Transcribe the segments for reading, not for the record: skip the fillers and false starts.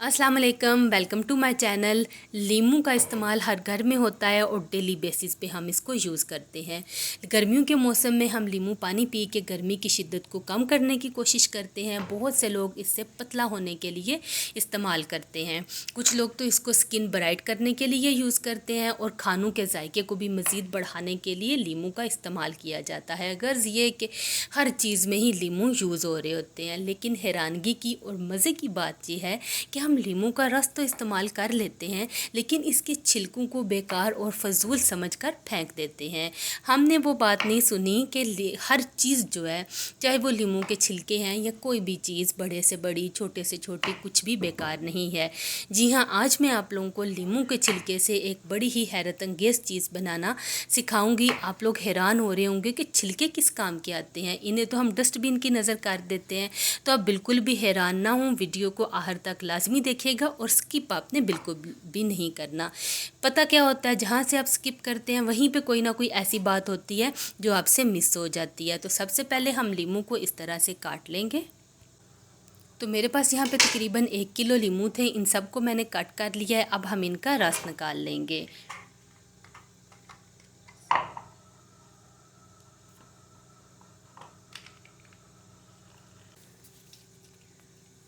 अस्सलाम वालेकुम, welcome to my channel. लीमू का इस्तेमाल हर घर में होता है और डेली बेसिस पे हम इसको यूज़ करते हैं। गर्मियों के मौसम में हम लीमू पानी पी के गर्मी की शिद्दत को कम करने की कोशिश करते हैं। बहुत से लोग इससे पतला होने के लिए इस्तेमाल करते हैं। कुछ लोग तो इसको स्किन ब्राइट करने के लिए यूज़ करते हैं और खानों के जायके को भी मज़ीद बढ़ाने के लिए लीमू का इस्तेमाल किया जाता है। गर्ज़ ये कि हर चीज़ में ही लीमू यूज़ हो रहे होते हैं, लेकिन हैरानगी की और मज़े की बात यह है कि हम लीमू का रस तो इस्तेमाल कर लेते हैं, लेकिन इसके छिलकों को बेकार और फजूल समझकर फेंक देते हैं। हमने वो बात नहीं सुनी कि हर चीज़ जो है, चाहे वो लीमू के छिलके हैं या कोई भी चीज़, बड़े से बड़ी छोटे से छोटी, कुछ भी बेकार नहीं है। जी हाँ, आज मैं आप लोगों को लीमू के छिलके से एक बड़ी ही हैरत अंगेज़ चीज़ बनाना सिखाऊंगी। आप लोग हैरान हो रहे होंगे कि छिलके किस काम के आते हैं, इन्हें तो हम डस्टबिन की नज़र कर देते हैं। तो आप बिल्कुल भी हैरान ना हो, वीडियो को आखिर तक लाजमी देखिएगा और स्किप आपने बिल्कुल भी नहीं करना। पता क्या होता है, जहाँ से आप स्किप करते हैं वहीं पे कोई ना कोई ऐसी बात होती है जो आपसे मिस हो जाती है। तो सबसे पहले हम लीमू को इस तरह से काट लेंगे। तो मेरे पास यहाँ पे तकरीबन 1 किलो लीमू थे, इन सबको मैंने कट कर लिया है। अब हम इनका रस निकाल लेंगे।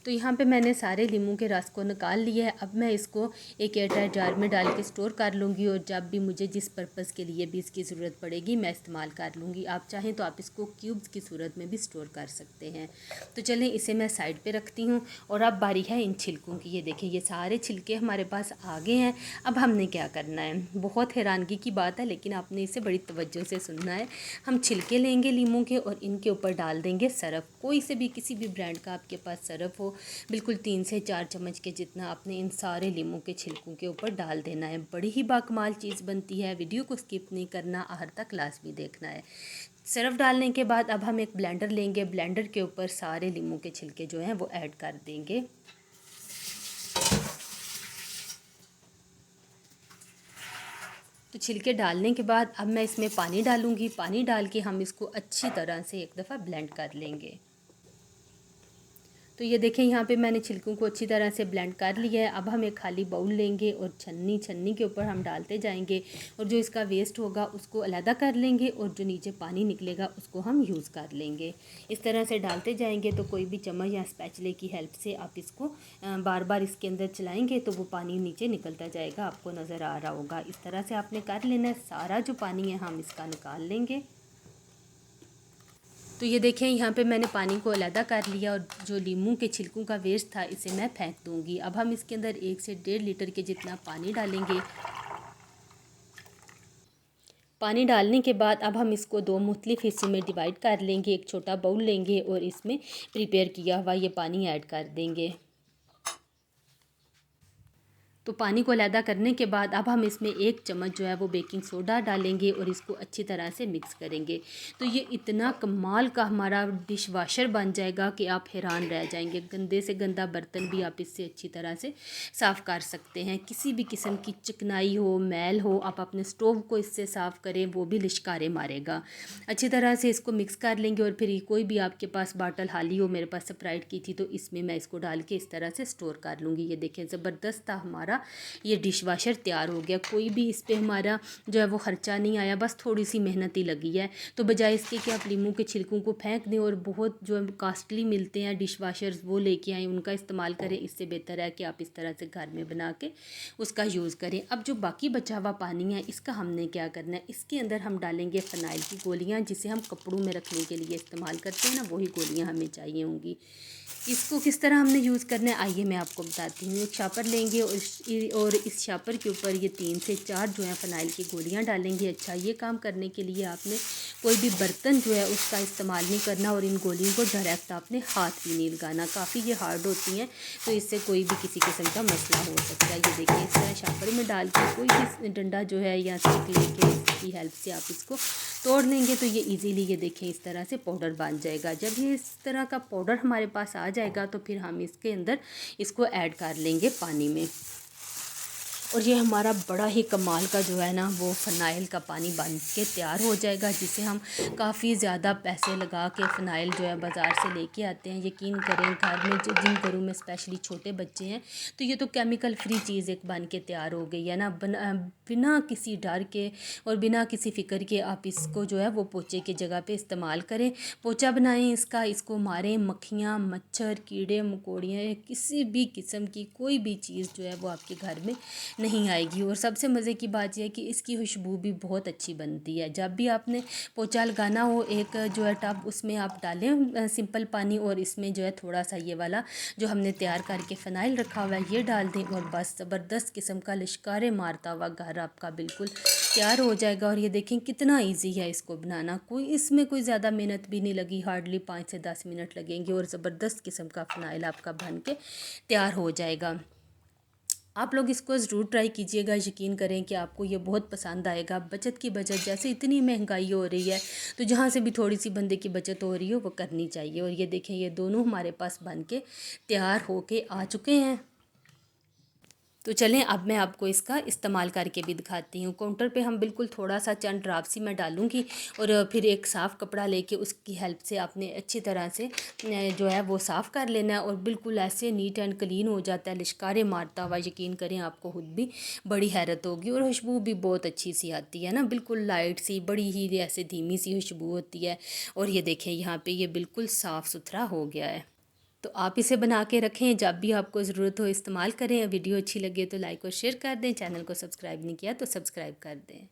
तो यहाँ पे मैंने सारे लीमू के रस को निकाल लिया है। अब मैं इसको एक एयरटाइट जार में डाल के स्टोर कर लूँगी और जब भी मुझे जिस पर्पज़ के लिए भी इसकी ज़रूरत पड़ेगी मैं इस्तेमाल कर लूँगी। आप चाहें तो आप इसको क्यूब्स की सूरत में भी स्टोर कर सकते हैं। तो चलें, इसे मैं साइड पे रखती हूँ और अब बारी है इन छिलकों की। ये देखें, ये सारे छिलके हमारे पास आ गए हैं। अब हमने क्या करना है, बहुत हैरानगी की बात है, लेकिन आपने इसे बड़ी तवज्जो से सुनना है। हम छिलके लेंगे लीमू के और इनके ऊपर डाल देंगे सरफ़। कोई से भी, किसी भी ब्रांड का आपके पास सरफ़ हो, बिल्कुल 3 से 4 चम्मच के जितना आपने इन सारे लीमू के छिलकों के ऊपर डाल देना है। बड़ी ही बाकमाल चीज़ बनती है। वीडियो को स्किप नहीं करना, आखिर तक लाजमी देखना है। सरफ़ डालने के बाद अब हम एक ब्लेंडर लेंगे। ब्लेंडर के ऊपर सारे लीमू के छिलके जो हैं वो ऐड कर देंगे। तो छिलके डालने के बाद अब मैं इसमें पानी डालूँगी। पानी डाल के हम इसको अच्छी तरह से एक दफ़ा ब्लेंड कर लेंगे। तो ये देखें, यहाँ पे मैंने छिलकों को अच्छी तरह से ब्लेंड कर लिया है। अब हम एक खाली बाउल लेंगे और छन्नी के ऊपर हम डालते जाएंगे और जो इसका वेस्ट होगा उसको अलहदा कर लेंगे और जो नीचे पानी निकलेगा उसको हम यूज़ कर लेंगे। इस तरह से डालते जाएंगे। तो कोई भी चम्मच या स्पैचुले की हेल्प से आप इसको बार बार इसके अंदर चलाएँगे तो वो पानी नीचे निकलता जाएगा, आपको नज़र आ रहा होगा। इस तरह से आपने कर लेना है। सारा जो पानी है हम इसका निकाल लेंगे। तो ये देखें, यहाँ पे मैंने पानी को अलहदा कर लिया और जो लीमू के छिलकों का वेस्ट था इसे मैं फेंक दूँगी। अब हम इसके अंदर 1 से 1.5 लीटर के जितना पानी डालेंगे। पानी डालने के बाद अब हम इसको 2 मुख्तलिफ हिस्सों में डिवाइड कर लेंगे। एक छोटा बाउल लेंगे और इसमें प्रिपेयर किया हुआ ये पानी ऐड कर देंगे। तो पानी को अलहदा करने के बाद अब हम इसमें 1 चम्मच जो है वो बेकिंग सोडा डालेंगे और इसको अच्छी तरह से मिक्स करेंगे। तो ये इतना कमाल का हमारा डिश वाशर बन जाएगा कि आप हैरान रह जाएंगे। गंदे से गंदा बर्तन भी आप इससे अच्छी तरह से साफ़ कर सकते हैं। किसी भी किस्म की चिकनाई हो, मैल हो, आप अपने स्टोव को इससे साफ़ करें, वो भी लिश्कारे मारेगा। अच्छी तरह से इसको मिक्स कर लेंगे और फिर कोई भी आपके पास बाटल हाली हो, मेरे पास स्प्राइट की थी तो इसमें मैं इसको डाल के इस तरह से स्टोर कर लूँगी। ये देखें, ज़बरदस्त था हमारा ये डिश वाशर तैयार हो गया। कोई भी इस पे हमारा जो है वो ख़र्चा नहीं आया, बस थोड़ी सी मेहनत ही लगी है। तो बजाय इसके कि आप लीमू के छिलकों को फेंक दें और बहुत जो है कास्टली मिलते हैं डिश वाशर्स, वो लेके आएँ, उनका इस्तेमाल करें। इससे बेहतर है कि आप इस तरह से घर में बना के उसका यूज़ करें। अब जो बाकी बचा हुआ पानी है इसका हमने क्या करना है, इसके अंदर हम डालेंगे फ़नाइल की गोलियाँ, जिसे हम कपड़ों में रखने के लिए इस्तेमाल करते हैं ना, वही गोलियाँ हमें चाहिए होंगी। इसको किस तरह हमने यूज़ करना है आइए मैं आपको बताती हूँ। एक शापर लेंगे और इस शापर के ऊपर ये 3 से 4 जो है फ़नाइल की गोलियाँ डालेंगे। अच्छा, ये काम करने के लिए आपने कोई भी बर्तन जो है उसका इस्तेमाल नहीं करना और इन गोलियों को डायरेक्ट आपने हाथ भी नहीं लगाना। काफ़ी ये हार्ड होती हैं तो इससे कोई भी किसी किस्म का मसला हो सकता है। ये देखिए, इस तरह शापर में डाल के कोई भी डंडा जो है या स्टिक लेके इसकी हेल्प से आप इसको तोड़ लेंगे तो ये इजीली, ये देखें, इस तरह से पाउडर बन जाएगा। जब ये इस तरह का पाउडर हमारे पास आ जाएगा तो फिर हम इसके अंदर इसको ऐड कर लेंगे पानी में। और ये हमारा बड़ा ही कमाल का जो है ना वो फ़िनाइल का पानी बन के तैयार हो जाएगा, जिसे हम काफ़ी ज़्यादा पैसे लगा के फ़िनाइल जो है बाज़ार से लेके आते हैं। यकीन करें घर में जिन घरों में स्पेशली छोटे बच्चे हैं तो ये तो केमिकल फ्री चीज़ एक बन के तैयार हो गई है ना। बिना किसी डर के और बिना किसी फ़िक्र के आप इसको जो है वो पोचे की जगह पे इस्तेमाल करें, पोचा बनाएं इसका, इसको मारें। मक्खियाँ, मच्छर, कीड़े मकोड़ियाँ, किसी भी किस्म की कोई भी चीज़ जो है वो आपके घर में नहीं आएगी। और सबसे मज़े की बात यह है कि इसकी खुशबू भी बहुत अच्छी बनती है। जब भी आपने पोछा लगाना हो, एक जो है टब उसमें आप डालें सिंपल पानी, और इसमें जो है थोड़ा सा ये वाला जो हमने तैयार करके फ़िनाइल रखा हुआ है ये डाल दें, और बस ज़बरदस्त किस्म का लिश्कारे मारता हुआ घर आपका बिल्कुल तैयार हो जाएगा। और ये देखें कितना ईजी है इसको बनाना, इसमें कोई ज़्यादा मेहनत भी नहीं लगी, हार्डली 5 से 10 मिनट लगेंगे और ज़बरदस्त किस्म का फ़िनाइल आपका बन के तैयार हो जाएगा। आप लोग इसको ज़रूर ट्राई कीजिएगा, यकीन करें कि आपको ये बहुत पसंद आएगा। बचत की बचत, जैसे इतनी महंगाई हो रही है तो जहाँ से भी थोड़ी सी बंदे की बचत हो रही हो वो करनी चाहिए। और ये देखें ये दोनों हमारे पास बन के तैयार हो के आ चुके हैं। तो चलें अब मैं आपको इसका इस्तेमाल करके भी दिखाती हूँ। काउंटर पे हम बिल्कुल थोड़ा सा चंद ड्राप सी मैं डालूँगी, और फिर एक साफ़ कपड़ा लेके उसकी हेल्प से आपने अच्छी तरह से जो है वो साफ़ कर लेना है, और बिल्कुल ऐसे नीट एंड क्लीन हो जाता है लिश्कारे मारता हुआ। यकीन करें आपको खुद भी बड़ी हैरत होगी, और खुशबू भी बहुत अच्छी सी आती है ना, बिल्कुल लाइट सी, बड़ी ही ऐसे धीमी सी खुशबू होती है। और ये देखें यहाँ पर ये बिल्कुल साफ़ सुथरा हो गया है। तो आप इसे बना के रखें, जब भी आपको ज़रूरत हो इस्तेमाल करें। वीडियो अच्छी लगे तो लाइक और शेयर कर दें, चैनल को सब्सक्राइब नहीं किया तो सब्सक्राइब कर दें।